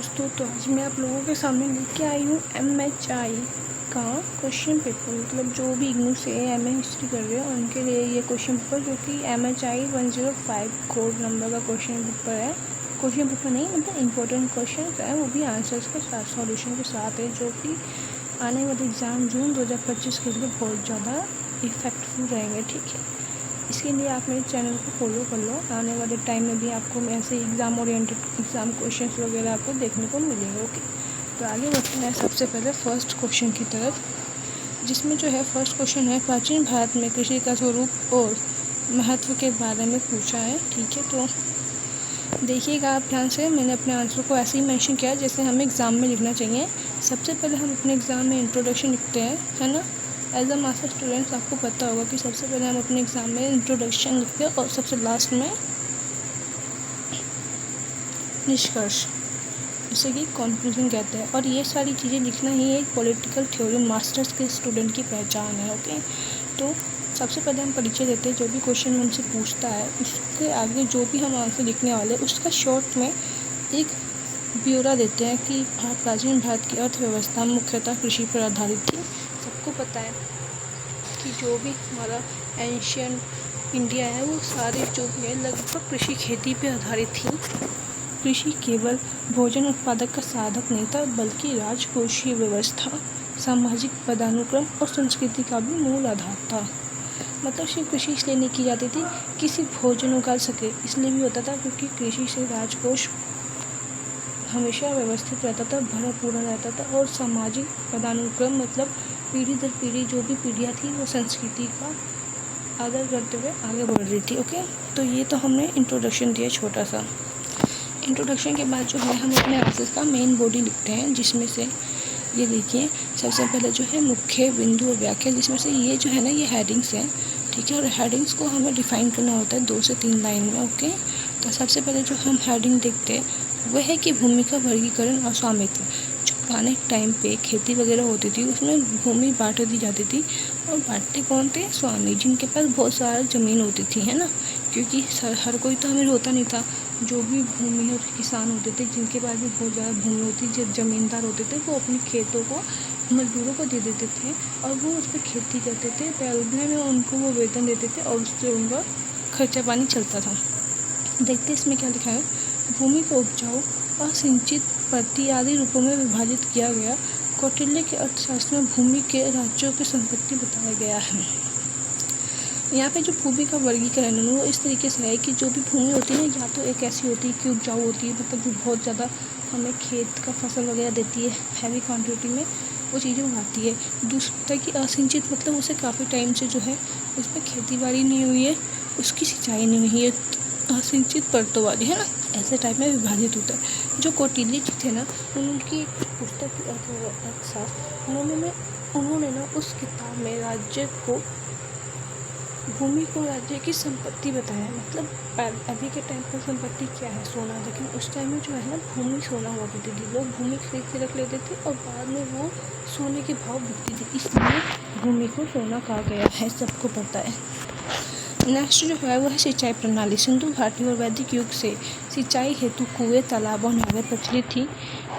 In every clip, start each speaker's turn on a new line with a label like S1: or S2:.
S1: दोस्तों, तो आज मैं आप लोगों के सामने लेके आई हूँ MHI का क्वेश्चन पेपर। मतलब जो भी इग्नू से MA हिस्ट्री कर रहे हैं उनके लिए ये क्वेश्चन पेपर, जो कि MHI 105 कोड नंबर का क्वेश्चन पेपर है। क्वेश्चन पेपर नहीं, मतलब इम्पोर्टेंट क्वेश्चन है, वो भी आंसर्स के साथ, सॉल्यूशन के साथ है, जो कि आने वाले एग्ज़ाम जून 2025 के लिए बहुत ज़्यादा इफेक्टफुल रहेंगे। ठीक है, इसके लिए आप मेरे चैनल को फॉलो कर लो। आने वाले टाइम में भी आपको ऐसे एग्ज़ाम ओरिएंटेड एग्ज़ाम क्वेश्चंस वगैरह आपको देखने को मिलेंगे। ओके, तो आगे बढ़ते हैं सबसे पहले फर्स्ट क्वेश्चन की तरफ, जिसमें जो है फर्स्ट क्वेश्चन है प्राचीन भारत में कृषि का स्वरूप और महत्व के बारे में पूछा है। ठीक है, तो देखिएगा आप ध्यान से। मैंने अपने आंसर को ऐसे ही मेंशन किया जैसे हमें एग्ज़ाम में लिखना चाहिए। सबसे पहले हम अपने एग्ज़ाम में इंट्रोडक्शन लिखते हैं, है ना। एज अ मास्टर स्टूडेंट्स आपको पता होगा कि सबसे पहले हम अपने एग्ज़ाम में इंट्रोडक्शन लिखते हैं और सबसे लास्ट में निष्कर्ष, जिसे कि कंक्लूजन कहते हैं। और ये सारी चीज़ें लिखना ही एक पॉलिटिकल थ्योरी मास्टर्स के स्टूडेंट की पहचान है। ओके, तो सबसे पहले हम परिचय देते हैं। जो भी क्वेश्चन हमसे पूछता है उसके आगे जो भी हम आंसर लिखने वाले उसका शॉर्ट में एक ब्यौरा देते हैं कि प्राचीन भारत की अर्थव्यवस्था मुख्यतः कृषि पर आधारित थी। सबको पता है कि जो भी हमारा एंशियंट इंडिया है वो सारे जो भी है लगभग कृषि खेती पे आधारित थी। कृषि केवल भोजन उत्पादक का साधक नहीं था, बल्कि राजकोषीय व्यवस्था, सामाजिक पदानुक्रम और संस्कृति का भी मूल आधार था। मतलब सिर्फ कृषि इसलिए नहीं की जाती थी कि सिर्फ भोजन उगा सके, इसलिए भी होता था क्योंकि कृषि से राजकोष हमेशा व्यवस्थित रहता था, भरा पूरा रहता था, और सामाजिक पदानुक्रम मतलब पीढ़ी दर पीढ़ी जो भी पीढ़ियाँ थी वो संस्कृति का आदर करते हुए आगे बढ़ रही थी। ओके, तो ये तो हमने इंट्रोडक्शन दिया छोटा सा। इंट्रोडक्शन के बाद जो है हम अपने आंसर का मेन बॉडी लिखते हैं, जिसमें से ये देखिए सबसे पहले जो है मुख्य बिंदु और व्याख्या, जिसमें से ये जो है ना ये हेडिंग्स हैं। ठीक है, और हेडिंग्स को हमें डिफाइन करना होता है 2 से 3 लाइन में। ओके, तो सबसे पहले जो हम हेडिंग देखते हैं वह है कि भूमि का वर्गीकरण और स्वामित्व। जो पुराने टाइम पे खेती वगैरह होती थी उसमें भूमि बांट दी जाती थी, और बांटते कौन थे? स्वामी, जिनके पास बहुत सारा ज़मीन होती थी, है ना। क्योंकि हर कोई तो अमीर होता नहीं था। जो भी भूमि और किसान होते थे, जिनके पास भी बहुत ज़्यादा भूमि होती, जो ज़मींदार होते थे, वो अपने खेतों को मजदूरों को दे देते थे और वो उस पर खेती करते थे। बदले में उनको वो वेतन देते थे और उससे उनका खर्चा पानी चलता था। देखते इसमें क्या लिखा है। भूमि को उपजाऊ, असिंचित, प्रति आदि रूपों में विभाजित किया गया। कौटिल्य के अर्थशास्त्र में भूमि के राज्यों की संपत्ति बताया गया है। यहाँ पे जो भूमि का वर्गीकरण है वो इस तरीके से है कि जो भी भूमि होती है या तो एक ऐसी होती है कि उपजाऊ होती है, मतलब जो बहुत ज़्यादा हमें खेत का फसल वगैरह देती है, हैवी क्वांटिटी में वो चीज़ें उगाती है। दूसरा कि असिंचित, मतलब उसे काफ़ी टाइम से जो है उस पर खेती बाड़ी नहीं हुई है, उसकी सिंचाई नहीं हुई है, असिंचित परतों वाली, है ना, ऐसे टाइप में विभाजित होता है। जो कौटिल्य जी थे ना, उनकी एक पुस्तक अर्थशास्त्र, उन्होंने ना उस किताब में राज्य को, भूमि को राज्य की संपत्ति बताया। मतलब अभी के टाइम पर संपत्ति क्या है? सोना। लेकिन उस टाइम में जो है ना भूमि सोना हुआ करती थी। लोग भूमि खरीद के रख लेते थे और बाद में वो सोने के भाव बिकती थी, इसलिए भूमि को सोना कहा गया है, सबको पता है। नेक्स्ट जो है वो है सिंचाई प्रणाली। सिंधु घाटी और वैदिक युग से सिंचाई हेतु कुएं, तालाब और नहरें प्रचलित थी,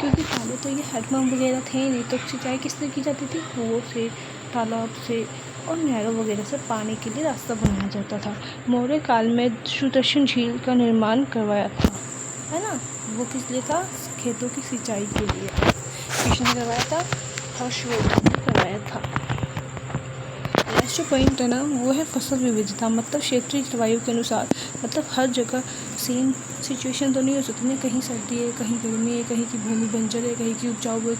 S1: क्योंकि पहले तो ये हैंडपम्प वगैरह थे नहीं, तो सिंचाई किससे की जाती थी? कुओं से, तालाब से और नहरों वगैरह से पानी के लिए रास्ता बनाया जाता था। मौर्य काल में सुदर्शन झील का निर्माण करवाया था, है ना। वो किस लिए था? खेतों की सिंचाई के लिए। किसने करवाया था? हर्षवर्धन ने करवाया था। नेक्स्ट जो पॉइंट है ना वो है फसल विविधता। मतलब क्षेत्रीय जलवायु के अनुसार, मतलब हर जगह सेम सिचुएशन तो नहीं हो सकती ना, कहीं सर्दी है, कहीं गर्मी है, कहीं की भूमि बंजर है, कहीं की उपजाऊ है,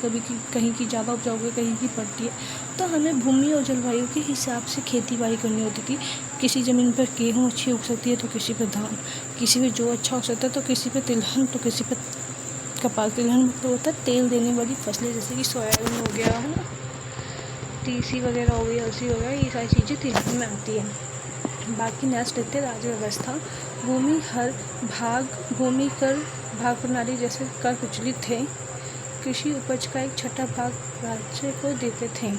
S1: कहीं की ज़्यादा उपजाऊ है, कहीं की पड़ती है। तो हमें भूमि और जलवायु के हिसाब से खेती बाड़ी करनी होती थी। किसी ज़मीन पर गेहूँ अच्छी उग सकती है तो किसी पर धान, किसी पर जौ अच्छा हो सकता है तो किसी पर तिलहन, तो किसी पर कपास। तिलहन मतलब होता है तेल देने वाली फसलें, जैसे कि सोयाबीन हो गया, है ना, तीसी वगैरह हो गई, अलसी वगैरह, ये सारी चीज़ें तिलहन में आती है। बाकी नेक्स्ट देखते हैं राज्य व्यवस्था। भूमि कर भाग प्रणाली जैसे कर प्रचलित थे। कृषि उपज का एक छठा भाग राज्य को देते थे।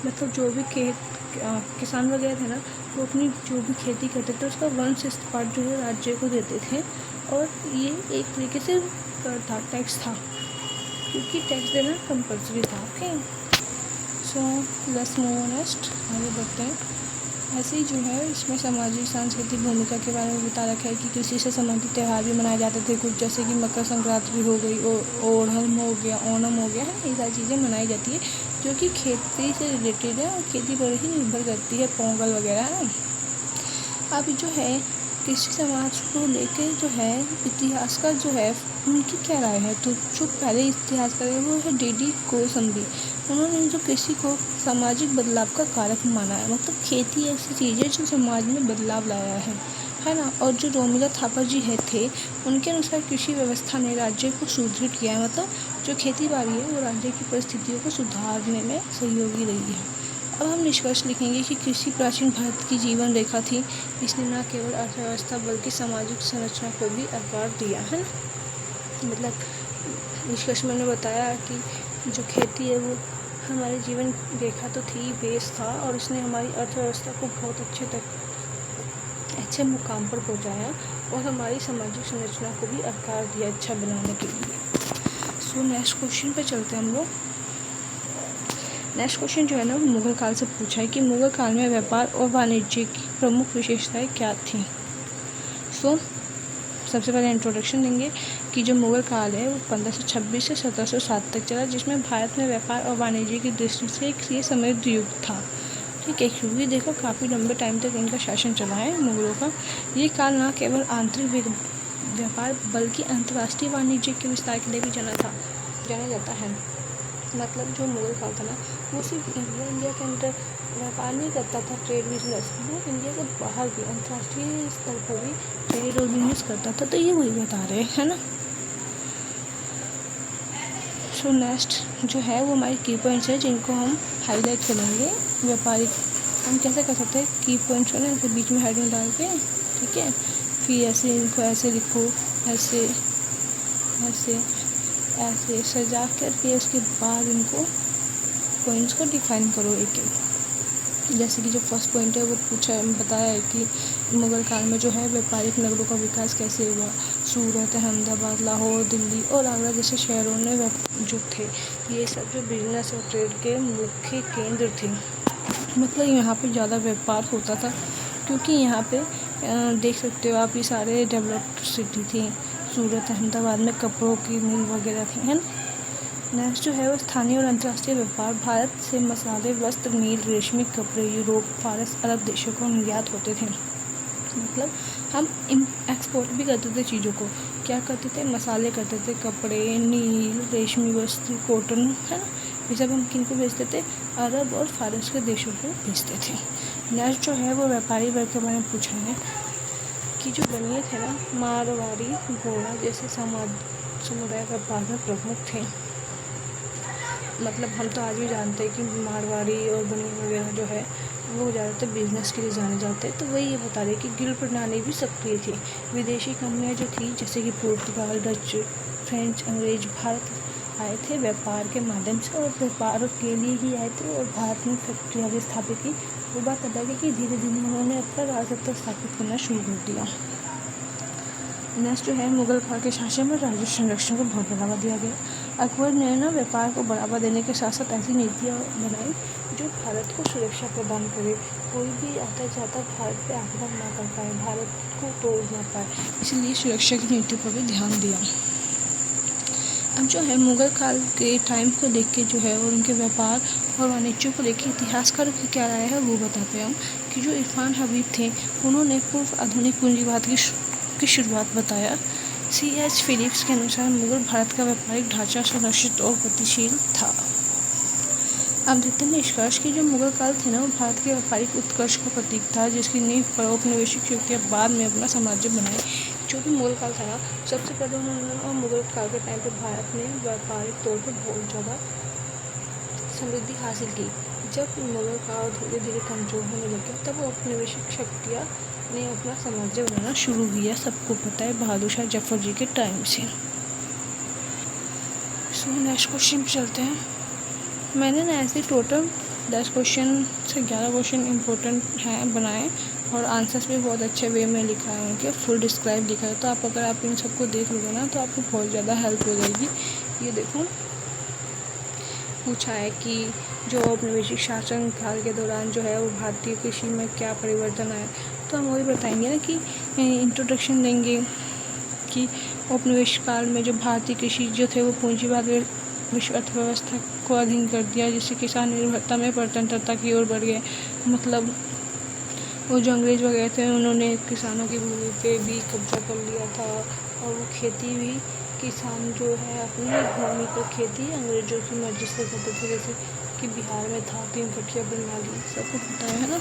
S1: मतलब जो भी किसान वगैरह थे ना, वो अपनी जो भी खेती करते थे उसका 1/6 पार्ट जो है राज्य को देते थे, और ये एक तरीके से कर था, टैक्स था, क्योंकि टैक्स देना कंपल्सरी था। Okay, so let's move on next, आगे बढ़ते हैं। ऐसे ही जो है इसमें सामाजिक सांस्कृतिक भूमिका के बारे में बता रखा है कि कृषि से संबंधित त्यौहार भी मनाए जाते थे कुछ, जैसे कि मकर संक्रांति हो गई, ओणम हो गया है, ये सारी चीज़ें मनाई जाती है जो कि खेती से रिलेटेड है और खेती पर ही निर्भर करती है, पोंगल वगैरह है। अब जो है कृषि समाज को लेकर जो है इतिहासकार जो है उनकी क्या राय है, तो जो पहले इतिहासकार है वो है डी कोसंबी। उन्होंने जो कृषि को सामाजिक बदलाव का कारक माना है, मतलब खेती ऐसी चीज़ है जो समाज में बदलाव लाया है ना। और जो रोमिला थापा जी थे, उनके अनुसार कृषि व्यवस्था ने राज्य को सुदृढ़ किया है, मतलब जो खेती बाड़ी है वो राज्य की परिस्थितियों को सुधारने में सहयोगी रही है। अब हम निष्कर्ष लिखेंगे कि कृषि प्राचीन भारत की जीवन रेखा थी। इसने न केवल अर्थव्यवस्था बल्कि सामाजिक संरचना को भी आकार दिया है ना। मतलब निष्कर्ष मैंने बताया कि जो खेती है वो हमारे जीवन रेखा तो थी, बेस था, और इसने हमारी अर्थव्यवस्था को बहुत अच्छे मुकाम पर पहुंचाया और हमारी सामाजिक संरचना को भी आकार दिया अच्छा बनाने के लिए। सो नेक्स्ट क्वेश्चन पे चलते हैं हम लोग। नेक्स्ट क्वेश्चन जो है ना वो मुगल काल से पूछा है कि मुगल काल में व्यापार और वाणिज्य की प्रमुख विशेषताएं क्या थी। सो सबसे पहले इंट्रोडक्शन देंगे कि जो मुगल काल है वो 1526 से 1707 तक चला, जिसमें भारत में व्यापार और वाणिज्य की दृष्टि से एक ये समृद्ध युग था। ठीक है, क्योंकि देखो काफ़ी लंबे टाइम तक इनका शासन चला है मुगलों का। ये काल न केवल आंतरिक व्यापार बल्कि अंतर्राष्ट्रीय वाणिज्य के विस्तार के लिए भी जाना जाता है। मतलब जो मुगल काल था ना वो सिर्फ इंडिया के अंदर व्यापार नहीं करता था, ट्रेड बिजनेस, वो इंडिया के बाहर भी अंतर्राष्ट्रीय स्तर पर भी ट्रेड और बिजनेस करता था। तो ये वही बता रहे हैं ना। सो नेक्स्ट जो है वो हमारे की पॉइंट्स है जिनको हम हाईलाइट करेंगे। व्यापारिक हम कैसे कर सकते हैं, की पॉइंट्स है ऐसे बीच में हेडिंग डाल के, ठीक है, फिर ऐसे इनको ऐसे लिखो, ऐसे ऐसे ऐसे सजा कर, फिर उसके बाद इनको पॉइंट्स को डिफाइन करो एक एक। जैसे कि जो फर्स्ट पॉइंट है वो बताया है कि मुगल काल में जो है व्यापारिक नगरों का विकास कैसे हुआ। सूरत, अहमदाबाद, लाहौर, दिल्ली और आगरा जैसे शहरों ने जो थे ये सब जो बिजनेस और ट्रेड के मुख्य केंद्र थे। मतलब यहाँ पे ज़्यादा व्यापार होता था क्योंकि यहाँ पे देख सकते हो आप ये सारे डेवलप्ड सिटी थी। सूरत, अहमदाबाद में कपड़ों की मिल वगैरह थी, है ना। नेक्स्ट जो है वो स्थानीय और अंतर्राष्ट्रीय व्यापार। भारत से मसाले, वस्त्र, मील, रेशमी कपड़े यूरोप, फारस, अरब देशों को निर्यात होते थे। मतलब हम एक्सपोर्ट भी करते थे चीज़ों को। क्या करते थे, मसाले करते थे, कपड़े, नील, रेशमी वस्त्र, कॉटन, है ना, ये सब हम किन को भेजते थे, अरब और फारस के देशों को भेजते थे। नेक्स्ट जो है वो व्यापारी वर्ग के बारे में पूछा है कि जो बनिए थे ना, मारवाड़ी, गोरा जैसे समुदाय व्यापार में प्रमुख थे। मतलब हम तो आज भी जानते हैं कि मारवाड़ी और बनिए वगैरह जो है वो ज़्यादातर बिजनेस के लिए जाने जाते हैं। तो वही ये बता रहे कि गिल्ड प्रणाली भी सक्रिय थी। विदेशी कंपनियां जो थी जैसे कि पुर्तगाल, डच, फ्रेंच, अंग्रेज भारत आए थे व्यापार के माध्यम से और व्यापार के लिए ही आए थे और भारत में फैक्ट्रियाँ भी स्थापित की। वो बात अलग है कि धीरे धीरे उन्होंने अपना राजत्व स्थापित करना शुरू कर दिया। नेक्स्ट जो है मुगल काल के शासन में राज्य संरक्षण को बहुत बढ़ावा दिया गया। अकबर ने ना व्यापार को बढ़ावा देने के साथ साथ ऐसी नीतियाँ बनाई जो भारत को सुरक्षा प्रदान करे। कोई भी आता जाता भारत पे आक्रमण ना कर पाए, भारत को तोड़ ना पाए, इसलिए सुरक्षा की नीति पर भी ध्यान दिया। अब जो है मुगल काल के टाइम को देख के जो है और उनके व्यापार और वाणिज्य को देख के इतिहासकारों की क्या राय है वो बताते हैं हम कि जो इरफान हबीब थे उन्होंने पूर्व आधुनिक पूंजीवाद की शुरुआत बताया। C.H. फिलिप्स के अनुसार मुगल भारत का व्यापारिक ढांचा सुरक्षित और गतिशील था। अब देखते हैं निष्कर्ष कि जो मुगल काल थे ना वो भारत के व्यापारिक उत्कर्ष का प्रतीक था, जिसकी नींव पर औपनिवेशिक शक्तियाँ बाद में अपना साम्राज्य बनाए। जो भी मुगल काल था ना, सबसे पहले उन्होंने मुगल काल के टाइम पे भारत ने व्यापारिक तौर पर बहुत ज़्यादा समृद्धि हासिल की। जब मुगल काल धीरे धीरे कमजोर होने लगे तब औपनिवेशिक शक्तियाँ ने अपना साम्राज्य बनाना शुरू किया। सबको पता है बहादुर शाह जफर जी के टाइम से। सो नेक्स्ट क्वेश्चन पे चलते हैं। मैंने ना ऐसे टोटल 10 क्वेश्चन से 11 क्वेश्चन इम्पोर्टेंट हैं बनाए और आंसर्स भी बहुत अच्छे वे में लिखा है, उनके फुल डिस्क्राइब लिखा है। तो आप अगर आप इन सबको देख लोगे ना तो आपको बहुत ज़्यादा हेल्प हो जाएगी। ये देखो पूछा है कि जो औपनिवेशिक शासन काल के दौरान जो है वो भारतीय कृषि में क्या परिवर्तन आया। तो हम वही बताएंगे ना कि इंट्रोडक्शन देंगे कि औपनिवेशिक काल में जो भारतीय कृषि जो थे वो पूंजीवाद विश्व अर्थव्यवस्था को अधीन कर दिया, जिससे किसान निर्भरता में स्वतंत्रता की ओर बढ़ गए। मतलब वो जो अंग्रेज वगैरह थे उन्होंने किसानों की भूमि पे भी कब्जा कर लिया था, और वो खेती भी किसान जो है अपनी भूमि पर खेती अंग्रेजों की मर्जी से करते थे। जैसे कि बिहार में था 3 कठिया प्रणाली, सबको पता है ना।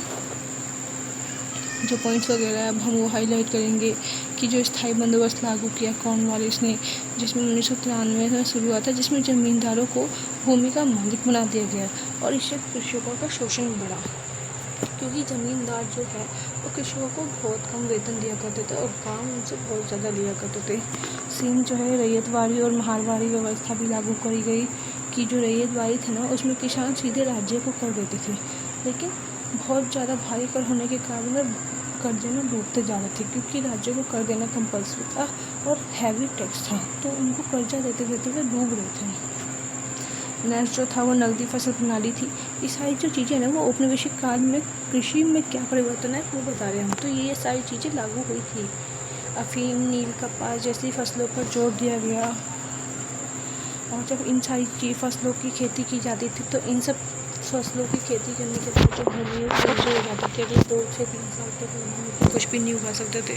S1: जो पॉइंट्स वगैरह अब हम वो हाईलाइट करेंगे कि जो स्थायी बंदोबस्त लागू किया कॉर्नवालिस ने, जिसमें 1993 में शुरू हुआ था, जिसमें ज़मींदारों को भूमि का मालिक बना दिया गया और इससे कृषकों का शोषण बढ़ा, क्योंकि ज़मींदार जो है वो कृषकों को बहुत कम वेतन दिया करते थे और काम उनसे बहुत ज़्यादा लिया करते थे। सेम जो है रैयतवाड़ी और महारवाड़ी व्यवस्था भी लागू करी गई कि जो रैयतवाड़ी थे ना उसमें किसान सीधे राज्य को कर देते थे, लेकिन बहुत ज़्यादा भारी कर होने के कारण कर्जे में डूबते जा रहे थे, क्योंकि राज्य को कर देना कंपल्सरी था और हैवी टैक्स था, तो उनको कर्जा देते देते हुए डूब रहे थे। नेक्स्ट जो था वो नकदी फसल प्रणाली थी। ये सारी जो चीज़ें ना वो औपनिवेशिक काल में कृषि में क्या परिवर्तन है वो बता रहे हैं हम। तो ये सारी चीज़ें लागू हुई थी। अफीम, नील, कपास जैसी फसलों पर जोर दिया गया, और जब इन सारी फसलों की खेती की जाती थी तो इन सब फसलों की खेती करने के बाद जो भूमि हो जाती थी, अगले 2 से 3 साल तक कुछ भी नहीं उगा सकते थे।